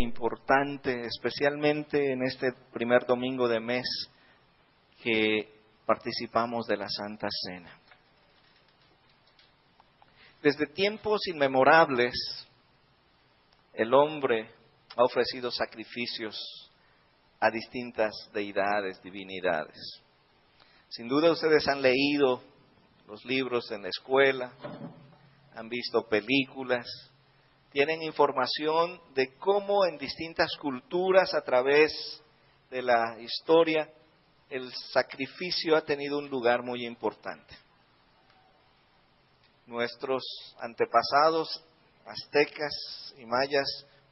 importante, especialmente en este primer domingo de mes que participamos de la Santa Cena. Desde tiempos inmemorables, el hombre ha ofrecido sacrificios a distintas deidades, divinidades. Sin duda ustedes han leído los libros en la escuela, han visto películas, tienen información de cómo en distintas culturas a través de la historia el sacrificio ha tenido un lugar muy importante. Nuestros antepasados aztecas y mayas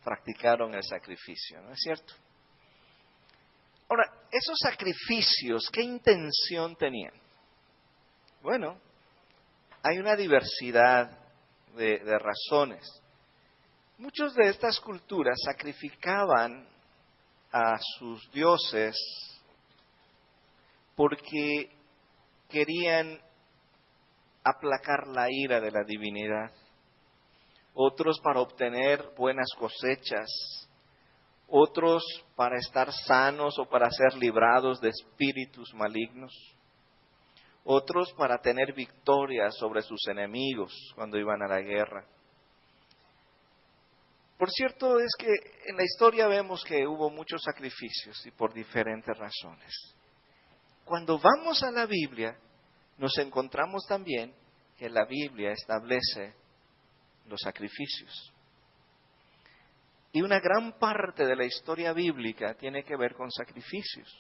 practicaron el sacrificio, ¿no es cierto? Ahora, esos sacrificios, ¿qué intención tenían? Bueno, hay una diversidad de razones. Muchas de estas culturas sacrificaban a sus dioses porque querían aplacar la ira de la divinidad. Otros para obtener buenas cosechas, otros para estar sanos o para ser librados de espíritus malignos, otros para tener victoria sobre sus enemigos cuando iban a la guerra. Por cierto, es que en la historia vemos que hubo muchos sacrificios y por diferentes razones. Cuando vamos a la Biblia, nos encontramos también que la Biblia establece los sacrificios. Y una gran parte de la historia bíblica tiene que ver con sacrificios.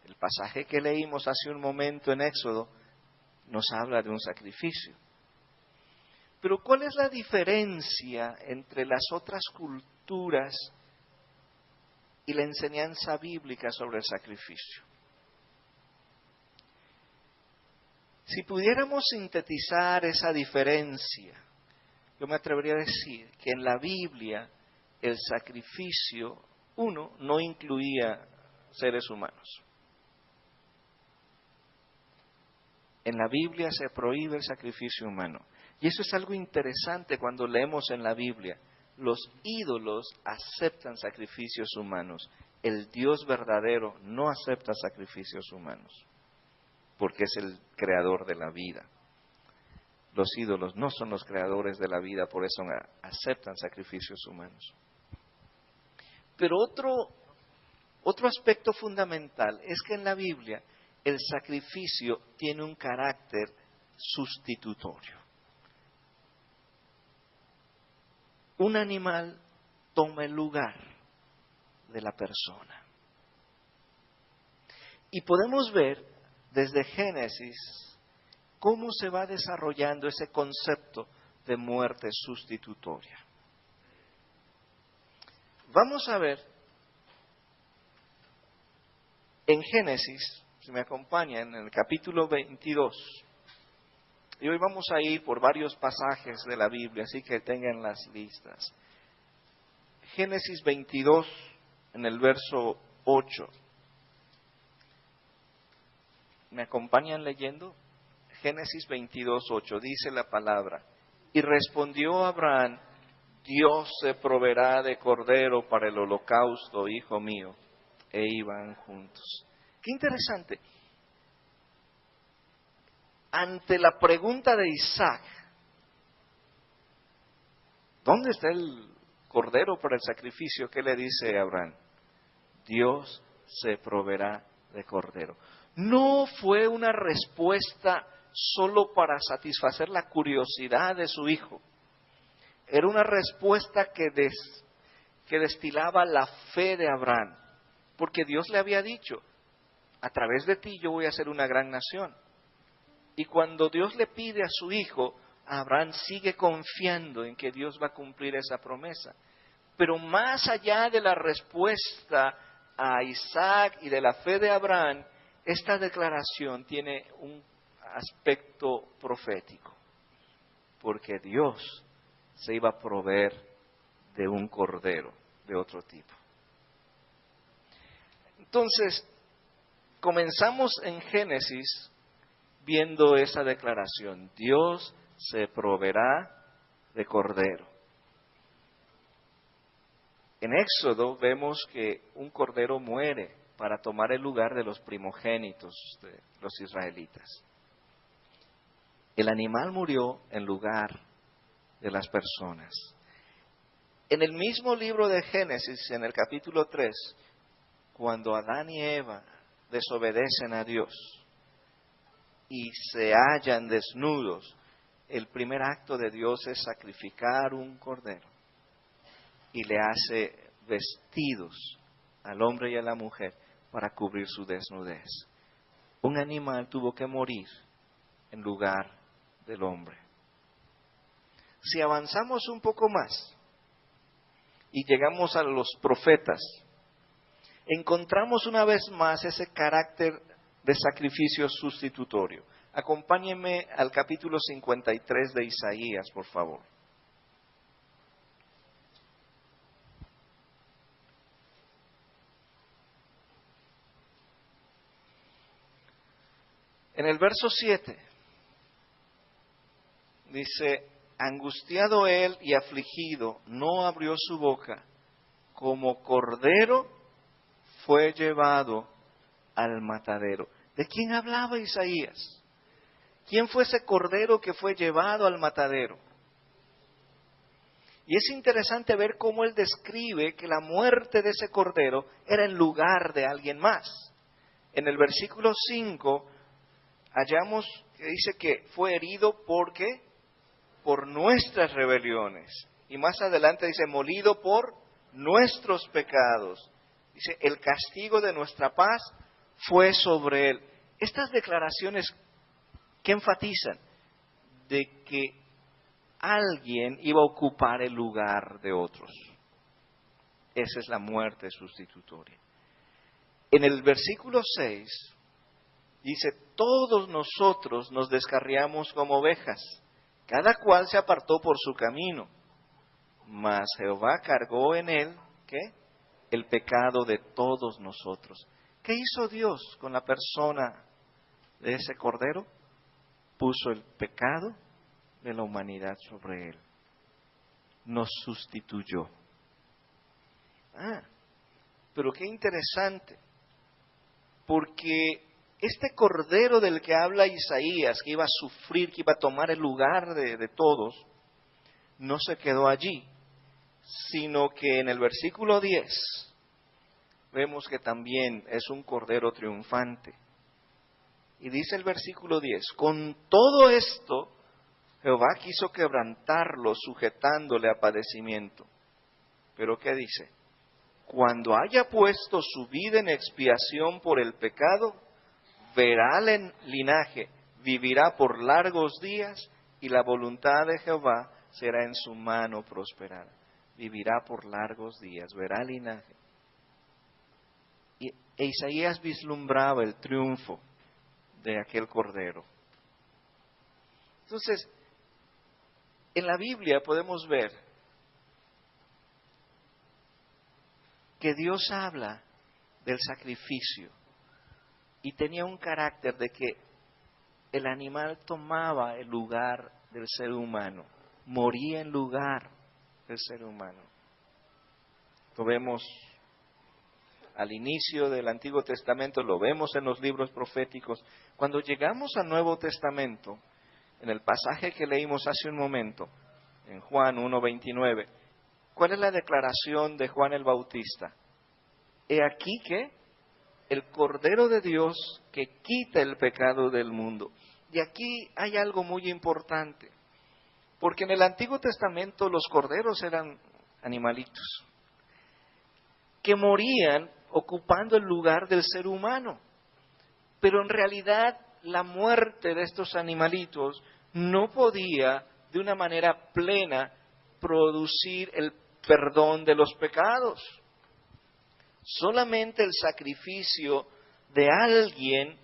El pasaje que leímos hace un momento en Éxodo nos habla de un sacrificio. Pero ¿cuál es la diferencia entre las otras culturas y la enseñanza bíblica sobre el sacrificio? Si pudiéramos sintetizar esa diferencia, yo me atrevería a decir que en la Biblia el sacrificio, no incluía seres humanos. En la Biblia se prohíbe el sacrificio humano. Y eso es algo interesante cuando leemos en la Biblia. Los ídolos aceptan sacrificios humanos. El Dios verdadero no acepta sacrificios humanos, porque es el creador de la vida. Los ídolos no son los creadores de la vida, por eso aceptan sacrificios humanos. Pero otro aspecto fundamental es que en la Biblia el sacrificio tiene un carácter sustitutorio. Un animal toma el lugar de la persona. Y podemos ver desde Génesis cómo se va desarrollando ese concepto de muerte sustitutoria. Vamos a ver en Génesis, si me acompañan, en el capítulo 22. Y hoy vamos a ir por varios pasajes de la Biblia, así que tengan las listas. Génesis 22, en el verso 8. ¿Me acompañan leyendo? Génesis 22, 8, dice la palabra: y respondió Abraham: Dios se proveerá de cordero para el holocausto, hijo mío. E iban juntos. Qué interesante. Ante la pregunta de Isaac, ¿dónde está el cordero para el sacrificio? ¿Qué le dice Abraham? Dios se proveerá de cordero. No fue una respuesta solo para satisfacer la curiosidad de su hijo. Era una respuesta que destilaba la fe de Abraham, porque Dios le había dicho: a través de ti yo voy a ser una gran nación. Y cuando Dios le pide a su hijo, Abraham sigue confiando en que Dios va a cumplir esa promesa. Pero más allá de la respuesta a Isaac y de la fe de Abraham, esta declaración tiene un aspecto profético, porque Dios se iba a proveer de un cordero de otro tipo. Entonces, comenzamos en Génesis viendo esa declaración: Dios se proveerá de cordero. En Éxodo vemos que un cordero muere para tomar el lugar de los primogénitos de los israelitas. El animal murió en lugar de las personas. En el mismo libro de Génesis, en el capítulo 3, cuando Adán y Eva desobedecen a Dios y se hallan desnudos, el primer acto de Dios es sacrificar un cordero y le hace vestidos al hombre y a la mujer para cubrir su desnudez. Un animal tuvo que morir en lugar del hombre. Si avanzamos un poco más y llegamos a los profetas, encontramos una vez más ese carácter de sacrificio sustitutorio. Acompáñenme al capítulo 53 de Isaías, por favor. En el verso 7 dice: angustiado él y afligido, no abrió su boca, como cordero fue llevado al matadero. ¿De quién hablaba Isaías? ¿Quién fue ese cordero que fue llevado al matadero? Y es interesante ver cómo él describe que la muerte de ese cordero era en lugar de alguien más. En el versículo 5 hallamos que dice que fue herido porque por nuestras rebeliones. Y más adelante dice, molido por nuestros pecados. Dice, el castigo de nuestra paz fue sobre él. Estas declaraciones que enfatizan de que alguien iba a ocupar el lugar de otros. Esa es la muerte sustitutoria. En el versículo 6 dice, todos nosotros nos descarriamos como ovejas, cada cual se apartó por su camino, mas Jehová cargó en él, ¿qué? El pecado de todos nosotros. ¿Qué hizo Dios con la persona de ese cordero? Puso el pecado de la humanidad sobre él. Nos sustituyó. Pero qué interesante, porque este cordero del que habla Isaías, que iba a sufrir, que iba a tomar el lugar de todos, no se quedó allí, sino que en el versículo 10 vemos que también es un cordero triunfante. Y dice el versículo 10, con todo esto, Jehová quiso quebrantarlo, sujetándole a padecimiento. Pero ¿qué dice? Cuando haya puesto su vida en expiación por el pecado, verá el linaje, vivirá por largos días, y la voluntad de Jehová será en su mano prosperada. Vivirá por largos días, verá el linaje. E Isaías vislumbraba el triunfo de aquel cordero. Entonces, en la Biblia podemos ver que Dios habla del sacrificio y tenía un carácter de que el animal tomaba el lugar del ser humano, moría en lugar del ser humano. Lo vemos al inicio del Antiguo Testamento, lo vemos en los libros proféticos. Cuando llegamos al Nuevo Testamento, en el pasaje que leímos hace un momento, en Juan 1:29, ¿cuál es la declaración de Juan el Bautista? He aquí que el Cordero de Dios que quita el pecado del mundo. Y aquí hay algo muy importante, porque en el Antiguo Testamento los corderos eran animalitos que morían ocupando el lugar del ser humano. Pero en realidad la muerte de estos animalitos no podía de una manera plena producir el perdón de los pecados. Solamente el sacrificio de alguien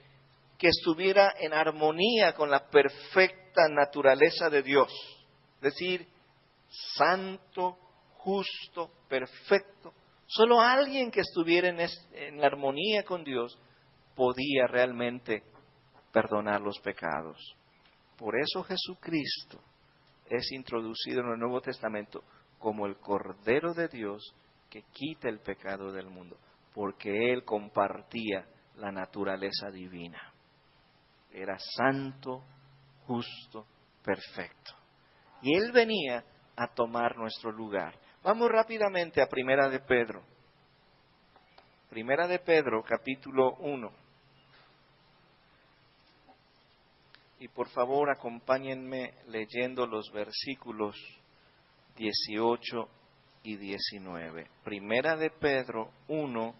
que estuviera en armonía con la perfecta naturaleza de Dios, es decir, santo, justo, perfecto, solo alguien que estuviera en armonía con Dios podía realmente perdonar los pecados. Por eso Jesucristo es introducido en el Nuevo Testamento como el Cordero de Dios que quita el pecado del mundo, porque Él compartía la naturaleza divina. Era santo, justo, perfecto. Y Él venía a tomar nuestro lugar. Vamos rápidamente a Primera de Pedro. Primera de Pedro, capítulo 1. Y por favor acompáñenme leyendo los versículos 18 y 19. Primera de Pedro 1,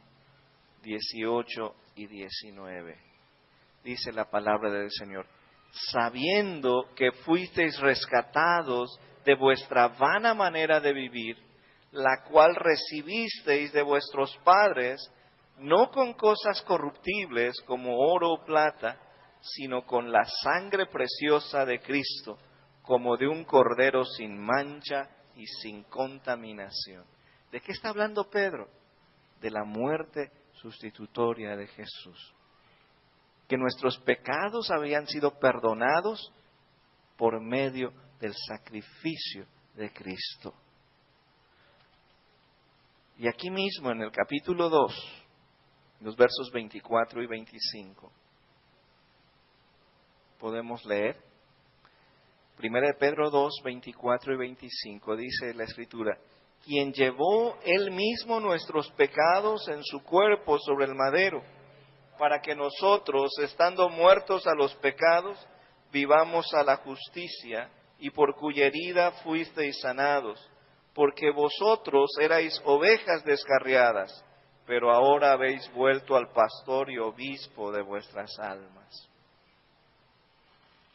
18 y 19. Dice la palabra del Señor: sabiendo que fuisteis rescatados de vuestra vana manera de vivir, la cual recibisteis de vuestros padres, no con cosas corruptibles como oro o plata, sino con la sangre preciosa de Cristo, como de un cordero sin mancha y sin contaminación. ¿De qué está hablando Pedro? De la muerte sustitutoria de Jesús. Que nuestros pecados habían sido perdonados por medio del sacrificio de Cristo. Y aquí mismo en el capítulo 2, los versos 24 y 25, podemos leer. Primera de Pedro 2, 24 y 25, dice la Escritura: quien llevó Él mismo nuestros pecados en su cuerpo sobre el madero, para que nosotros, estando muertos a los pecados, vivamos a la justicia, y por cuya herida fuisteis sanados, porque vosotros erais ovejas descarriadas, pero ahora habéis vuelto al pastor y obispo de vuestras almas.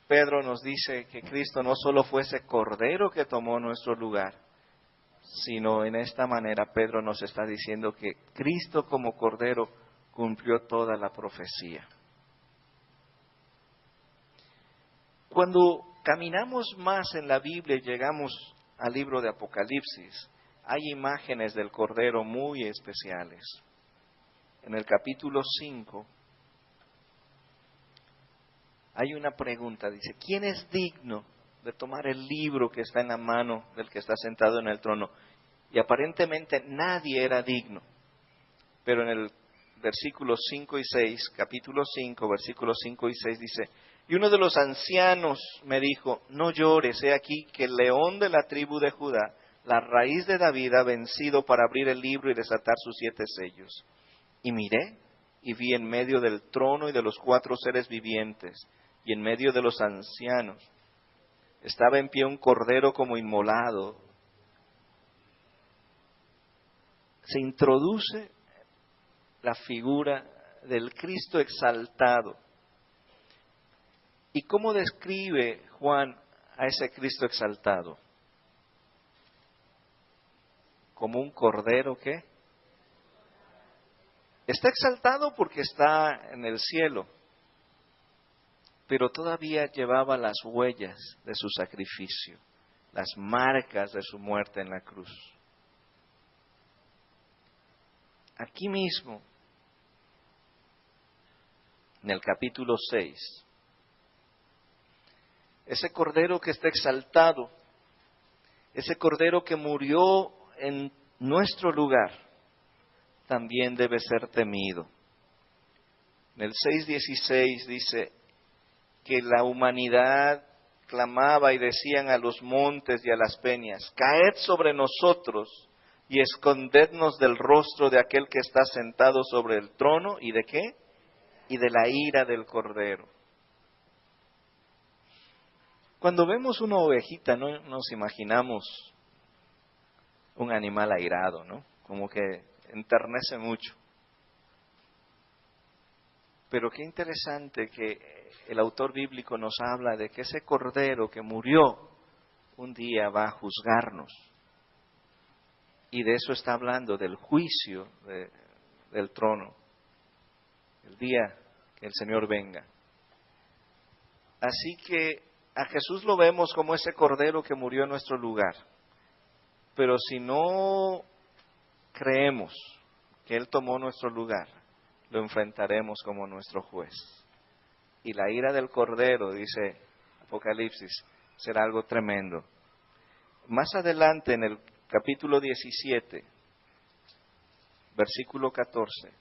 Pedro nos dice que Cristo no solo fue ese cordero que tomó nuestro lugar, sino en esta manera Pedro nos está diciendo que Cristo como cordero cumplió toda la profecía. Cuando caminamos más en la Biblia y llegamos al libro de Apocalipsis, hay imágenes del cordero muy especiales. En el capítulo 5 hay una pregunta, dice: ¿quién es digno de tomar el libro que está en la mano del que está sentado en el trono? Y aparentemente nadie era digno. Pero en el versículos 5 y 6, capítulo 5, versículos 5 y 6 dice: y uno de los ancianos me dijo: no llores, he aquí que el león de la tribu de Judá, la raíz de David, ha vencido para abrir el libro y desatar sus 7 sellos. Y miré y vi en medio del trono y de los 4 seres vivientes, y en medio de los ancianos, estaba en pie un cordero como inmolado. Se introduce la figura del Cristo exaltado. ¿Y cómo describe Juan a ese Cristo exaltado? Como un cordero que está exaltado porque está en el cielo, pero todavía llevaba las huellas de su sacrificio, las marcas de su muerte en la cruz. Aquí mismo, en el capítulo 6, ese cordero que está exaltado, ese cordero que murió en nuestro lugar, también debe ser temido. En el 6:16 dice que la humanidad clamaba y decían a los montes y a las peñas: caed sobre nosotros y escondednos del rostro de aquel que está sentado sobre el trono. ¿Y de qué? Y de la ira del cordero. Cuando vemos una ovejita, no nos imaginamos un animal airado, ¿no? Como que enternece mucho. Pero qué interesante que el autor bíblico nos habla de que ese cordero que murió un día va a juzgarnos. Y de eso está hablando, del juicio del trono, el día que el Señor venga. Así que a Jesús lo vemos como ese cordero que murió en nuestro lugar. Pero si no creemos que Él tomó nuestro lugar, lo enfrentaremos como nuestro juez. Y la ira del cordero, dice Apocalipsis, será algo tremendo. Más adelante, en el capítulo 17, versículo 14.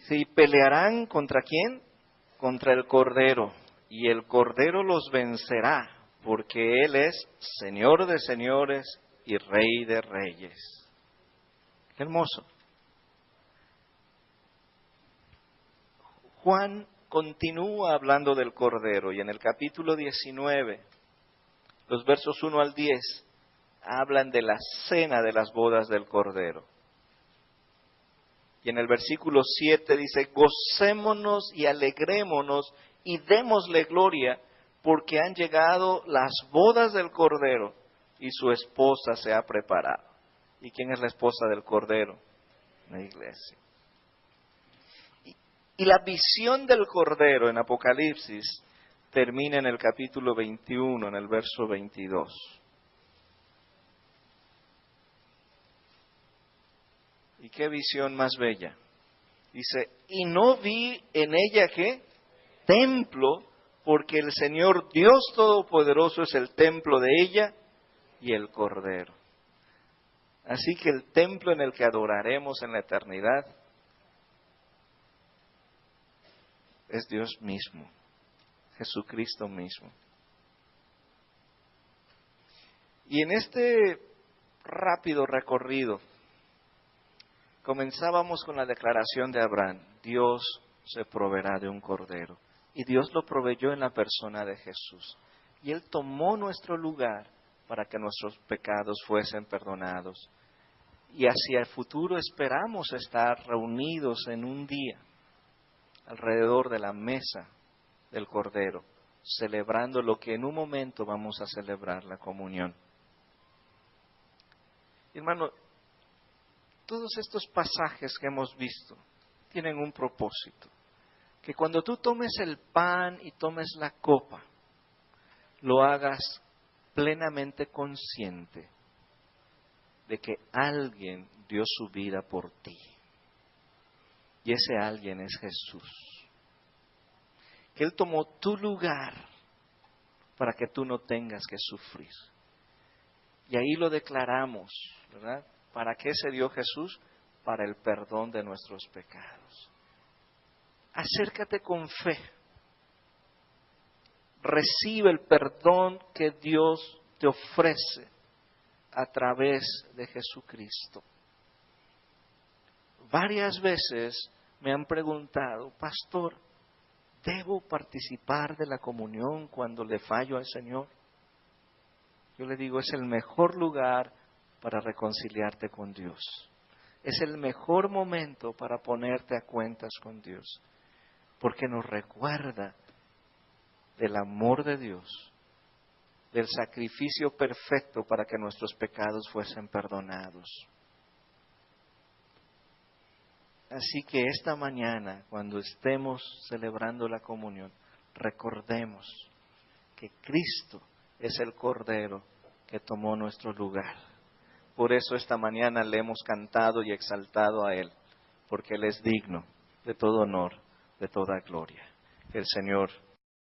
¿Sí pelearán contra quién? Contra el Cordero, y el Cordero los vencerá, porque Él es Señor de señores y Rey de reyes. Qué hermoso. Juan continúa hablando del Cordero, y en el capítulo 19, los versos 1 al 10, hablan de la cena de las bodas del Cordero. Y en el versículo 7 dice, gocémonos y alegrémonos y démosle gloria, porque han llegado las bodas del Cordero y su esposa se ha preparado. ¿Y quién es la esposa del Cordero? La iglesia. Y la visión del Cordero en Apocalipsis termina en el capítulo 21, en el verso 22. ¿Y qué visión más bella? Dice, y no vi en ella ¿qué? Templo, porque el Señor Dios Todopoderoso es el templo de ella y el Cordero. Así que el templo en el que adoraremos en la eternidad es Dios mismo, Jesucristo mismo. Y en este rápido recorrido, comenzábamos con la declaración de Abraham, Dios se proveerá de un cordero. Y Dios lo proveyó en la persona de Jesús. Y Él tomó nuestro lugar para que nuestros pecados fuesen perdonados. Y hacia el futuro esperamos estar reunidos en un día alrededor de la mesa del Cordero, celebrando lo que en un momento vamos a celebrar, la comunión. Hermano, todos estos pasajes que hemos visto tienen un propósito. Que cuando tú tomes el pan y tomes la copa, lo hagas plenamente consciente de que alguien dio su vida por ti. Y ese alguien es Jesús. Que Él tomó tu lugar para que tú no tengas que sufrir. Y ahí lo declaramos, ¿verdad? ¿Para qué se dio Jesús? Para el perdón de nuestros pecados. Acércate con fe. Recibe el perdón que Dios te ofrece a través de Jesucristo. Varias veces me han preguntado, pastor, ¿debo participar de la comunión cuando le fallo al Señor? Yo le digo, es el mejor lugar para reconciliarte con Dios. Es el mejor momento para ponerte a cuentas con Dios, porque nos recuerda del amor de Dios, del sacrificio perfecto para que nuestros pecados fuesen perdonados. Así que esta mañana, cuando estemos celebrando la comunión, recordemos que Cristo es el Cordero que tomó nuestro lugar. Por eso esta mañana le hemos cantado y exaltado a Él, porque Él es digno de todo honor, de toda gloria. Que el Señor